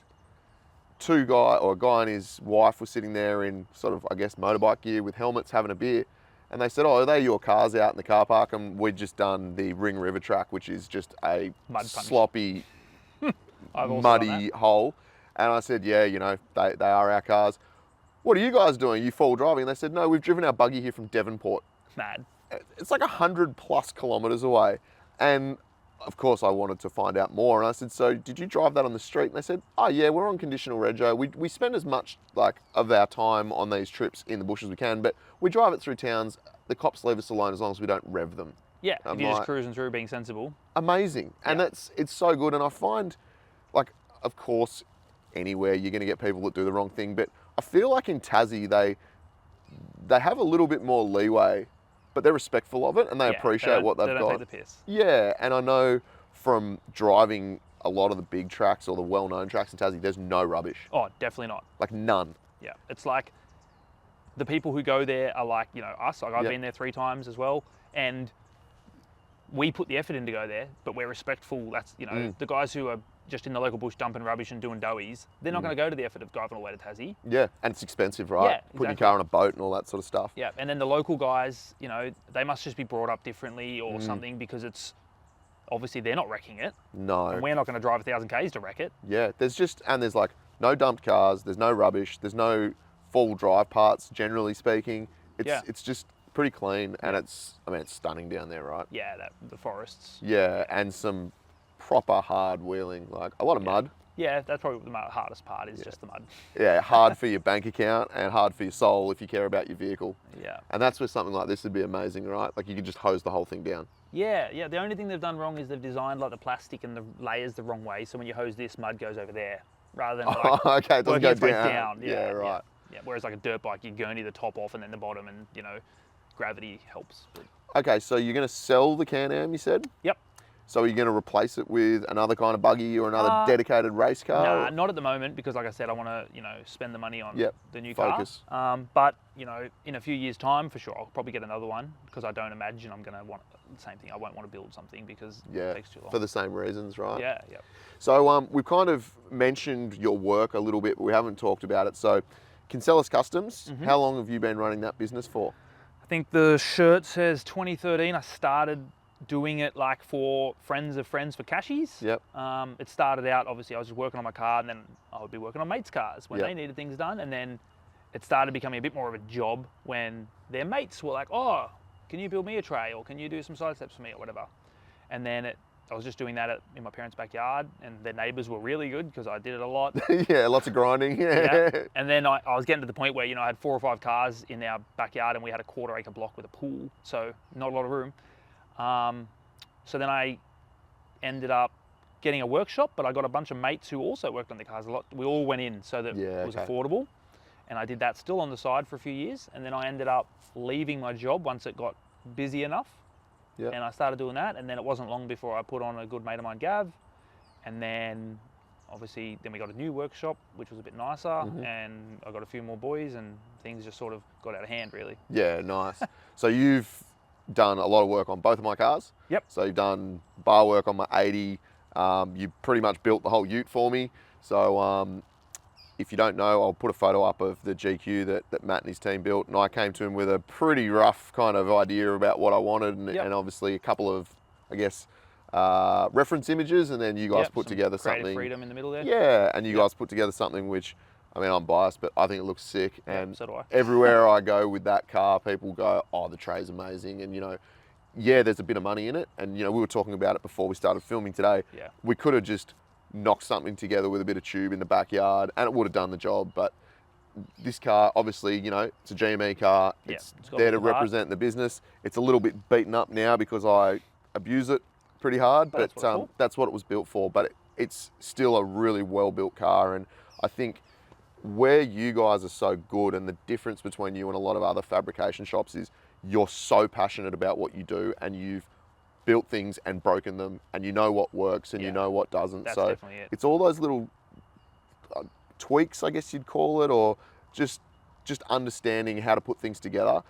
a guy and his wife were sitting there in sort of, I guess, motorbike gear with helmets having a beer. And they said, oh, are they your cars out in the car park? And we'd just done the Ring River track, which is just a sloppy, muddy hole. And I said, yeah, you know, they are our cars. What are you guys doing? You fall driving? And they said, no, we've driven our buggy here from Devonport. Mad. It's like 100+ kilometres away. And of course I wanted to find out more. And I said, so did you drive that on the street? And they said, oh yeah, we're on conditional rego. We spend as much like of our time on these trips in the bush as we can, but we drive it through towns. The cops leave us alone as long as we don't rev them. Yeah, if you're just cruising through being sensible. Amazing. And it's so good. And I find, like, of course, anywhere you're going to get people that do the wrong thing, but I feel like in Tassie, they have a little bit more leeway, but they're respectful of it and they appreciate what they've got. They don't take the piss. Yeah, and I know from driving a lot of the big tracks or the well-known tracks in Tassie, there's no rubbish. Oh, definitely not. Like none. Yeah, it's like the people who go there are like, you know, us. Like I've been there 3 times as well, and we put the effort in to go there, but we're respectful. That's, you know, the guys who are just in the local bush dumping rubbish and doing doughies, they're not going to go to the effort of driving all the way to Tassie. Yeah, and it's expensive, right? Yeah, Putting your car on a boat and all that sort of stuff. Yeah, and then the local guys, you know, they must just be brought up differently or something, because it's obviously they're not wrecking it. No. And we're not going to drive 1,000 Ks to wreck it. Yeah, there's like no dumped cars, there's no rubbish, there's no full drive parts, generally speaking. It's just pretty clean, and it's stunning down there, right? Yeah, the forests. Yeah, and some proper hard wheeling, like a lot of mud. Yeah, that's probably the hardest part is just the mud. Yeah, hard for your bank account and hard for your soul if you care about your vehicle. Yeah. And that's where something like this would be amazing, right? Like you could just hose the whole thing down. Yeah. The only thing they've done wrong is they've designed like the plastic and the layers the wrong way. So when you hose this, mud goes over there rather than like okay, it doesn't go down. Yeah, right. Yeah. Whereas like a dirt bike, you gurney the top off and then the bottom, and you know, gravity helps. But... Okay, so you're going to sell the Can-Am, you said? Yep. So are you going to replace it with another kind of buggy or another dedicated race car? Nah, not at the moment, because like I said, I want to, you know, spend the money on the new Focus. car. But, you know, in a few years' time, for sure, I'll probably get another one, because I don't imagine I'm going to want the same thing. I won't want to build something because it takes too long. For the same reasons, right? Yeah. So we've kind of mentioned your work a little bit, but we haven't talked about it. So Kinselas Kustoms, how long have you been running that business for? I think the shirt says 2013. I started doing it like for friends of friends for cashies. Yep. It started out, obviously I was just working on my car, and then I would be working on mates' cars when Yep. they needed things done. And then it started becoming a bit more of a job when their mates were like, oh, can you build me a tray, or can you do some side steps for me, or whatever. And then I was just doing that in my parents' backyard, and their neighbours were really good because I did it a lot. Yeah, lots of grinding. Yeah. And then I was getting to the point where, I had 4 or 5 cars in our backyard, and we had a 1/4 acre block with a pool, so not a lot of room. So then I ended up getting a workshop, but I got a bunch of mates who also worked on the cars a lot. We all went in so that it was affordable, and I did that still on the side for a few years. And then I ended up leaving my job once it got busy enough. Yep. And I started doing that, and then it wasn't long before I put on a good mate of mine, Gav, and then obviously then we got a new workshop, which was a bit nicer, and I got a few more boys, and things just sort of got out of hand, really. Yeah, nice. So you've done a lot of work on both of my cars. Yep. So you've done bar work on my 80. You pretty much built the whole ute for me. So if you don't know, I'll put a photo up of the GQ that Matt and his team built, and I came to him with a pretty rough kind of idea about what I wanted, and obviously a couple of, I guess, reference images, and then you guys put together creative something. freedom in the middle there. Yeah, and you guys put together something which, I mean, I'm biased, but I think it looks sick. And so do I. Everywhere I go with that car, people go, oh, the tray's amazing. And, yeah, there's a bit of money in it. And, we were talking about it before we started filming today. Yeah. We could have just knocked something together with a bit of tube in the backyard, and it would have done the job. But this car, obviously, it's a GME car. It's there to represent the business. It's a little bit beaten up now because I abuse it pretty hard, but that's what it was built for. But it's still a really well-built car, and I think where you guys are so good, and the difference between you and a lot of other fabrication shops, is you're so passionate about what you do, and you've built things and broken them, and you know what works and you know what doesn't. That's so definitely it. It's all those little tweaks, I guess you'd call it, or just understanding how to put things together.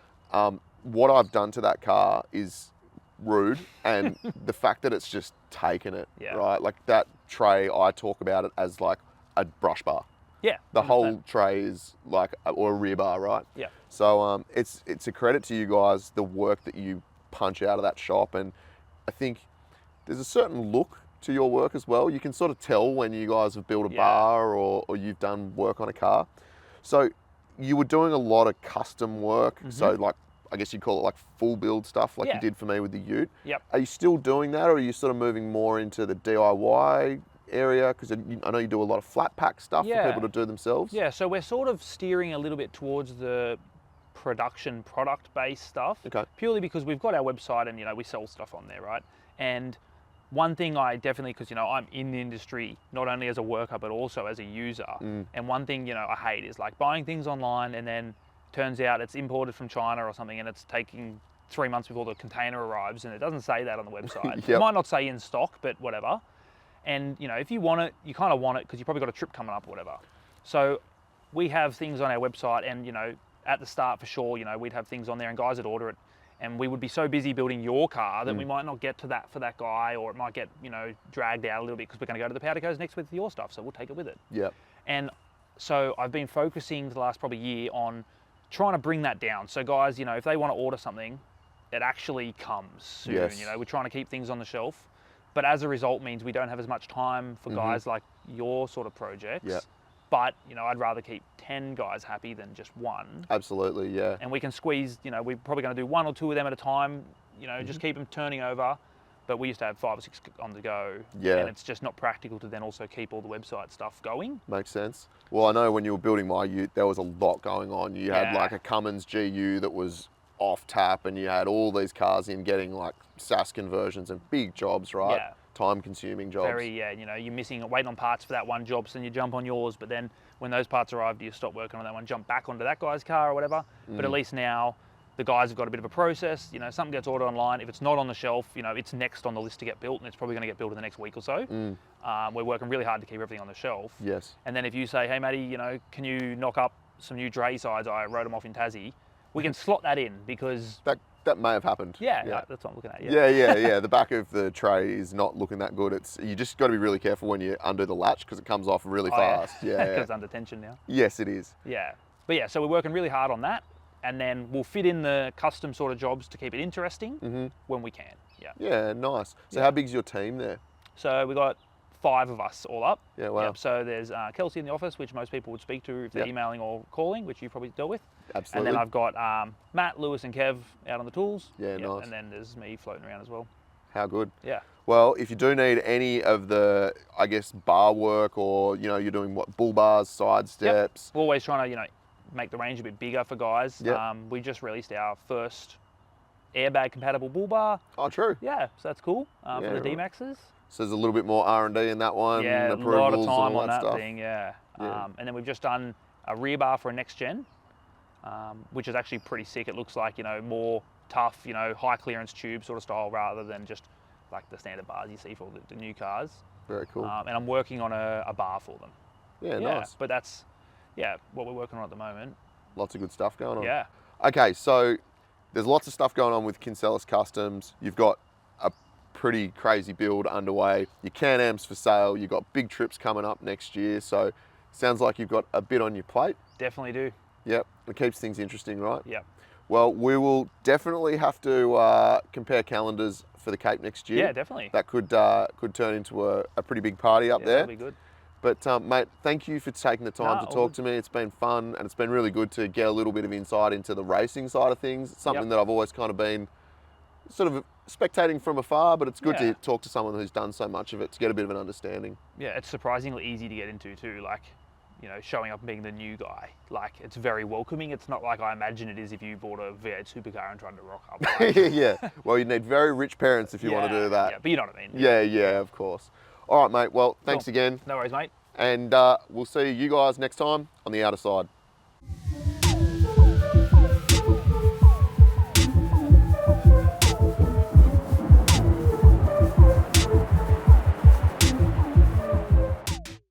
What I've done to that car is rude, and the fact that it's just taken it, right? Like that tray, I talk about it as like a brush bar. Yeah. The whole tray is like, or a rear bar, right? Yeah. So it's a credit to you guys, the work that you punch out of that shop, and I think there's a certain look to your work as well. You can sort of tell when you guys have built a bar or you've done work on a car. So you were doing a lot of custom work. So like, I guess you'd call it like full build stuff like you did for me with the ute. Yep. Are you still doing that, or are you sort of moving more into the DIY area? Because I know you do a lot of flat pack stuff for people to do themselves. Yeah, so we're sort of steering a little bit towards the production product-based stuff. Okay. Purely because we've got our website and, we sell stuff on there, right? And one thing I definitely, because, I'm in the industry, not only as a worker, but also as a user. And one thing, I hate is like buying things online and then turns out it's imported from China or something, and it's taking 3 months before the container arrives, and it doesn't say that on the website. It might not say in stock, but whatever. And, if you want it, you kind of want it because you probably got a trip coming up or whatever. So we have things on our website, and, at the start for sure, we'd have things on there and guys would order it, and we would be so busy building your car that we might not get to that for that guy, or it might get, dragged out a little bit because we're going to go to the powder coast next with your stuff, so we'll take it with it. Yeah. And so I've been focusing the last probably year on trying to bring that down. So guys, if they want to order something, it actually comes soon. Yes. We're trying to keep things on the shelf, but as a result means we don't have as much time for guys like your sort of projects. Yeah. But, I'd rather keep 10 guys happy than just one. Absolutely, yeah. And we can squeeze, we're probably going to do 1 or 2 of them at a time, just keep them turning over. But we used to have 5 or 6 on the go. Yeah. And it's just not practical to then also keep all the website stuff going. Makes sense. Well, I know when you were building my ute, there was a lot going on. You had like a Cummins GU that was off tap, and you had all these cars in getting like SAS conversions and big jobs, right? Yeah. Time-consuming jobs. Very, you're missing, waiting on parts for that one job, so then you jump on yours, but then when those parts arrive, do you stop working on that one, jump back onto that guy's car or whatever? But at least now, the guys have got a bit of a process. Something gets ordered online. If it's not on the shelf, it's next on the list to get built, and it's probably going to get built in the next week or so. We're working really hard to keep everything on the shelf. Yes. And then if you say, hey, Matty, can you knock up some new dray sides? I wrote them off in Tassie. We can slot that in because... That may have happened. Yeah, that's what I'm looking at. Yeah. The back of the tray is not looking that good. You just got to be really careful when you undo the latch because it comes off really fast. Yeah. Because it's under tension now. Yes, it is. Yeah. But so we're working really hard on that, and then we'll fit in the custom sort of jobs to keep it interesting when we can. Yeah. Yeah, nice. So Yeah. how big's your team there? So we got 5 of us all up. Yeah, wow. Yep. So there's Kelsey in the office, which most people would speak to if they're Yep. emailing or calling, which you probably dealt with. Absolutely. And then I've got Matt, Lewis, and Kev out on the tools. Yeah, nice. And then there's me floating around as well. How good. Yeah. Well, if you do need any of the, I guess, bar work, or, you know, you're doing what, bull bars, side steps. We're always trying to, you know, make the range a bit bigger for guys. Yep. We just released our first airbag compatible bull bar. Oh, true. Yeah, so that's cool Yeah, for the right. D-Maxes. So there's a little bit more R&D in that one. Yeah, a lot of approvals time and all on that stuff. thing, yeah. Yeah. And then we've just done a rear bar for a next gen, which is actually pretty sick. It looks like, you know, more tough, you know, high clearance tube sort of style rather than just like the standard bars you see for the new cars. Very cool. And I'm working on a bar for them. Yeah, nice. But that's, what we're working on at the moment. Lots of good stuff going on. Yeah. Okay, so there's lots of stuff going on with Kinselas Kustoms. You've got a pretty crazy build underway. Your Can-Am's for sale. You've got big trips coming up next year. So sounds like you've got a bit on your plate. Definitely do. Yep, it keeps things interesting, right? Yep. Well, we will definitely have to compare calendars for the Cape next year. Yeah, definitely. That could turn into a pretty big party up there. That'll be good. But mate, thank you for taking the time to all talk good. to me. It's been fun, and it's been really good to get a little bit of insight into the racing side of things. It's something that I've always kind of been sort of spectating from afar, but it's good to talk to someone who's done so much of it to get a bit of an understanding. Yeah, it's surprisingly easy to get into too. Like, you know, showing up and being the new guy. Like, it's very welcoming. It's not like I imagine it is if you bought a V8 supercar and tried to rock up. Like, Yeah, well, you need very rich parents if you want to do that. Yeah, but you know what I mean. Yeah, of course. All right, mate. Well, thanks again. No worries, mate. And we'll see you guys next time on the outer side.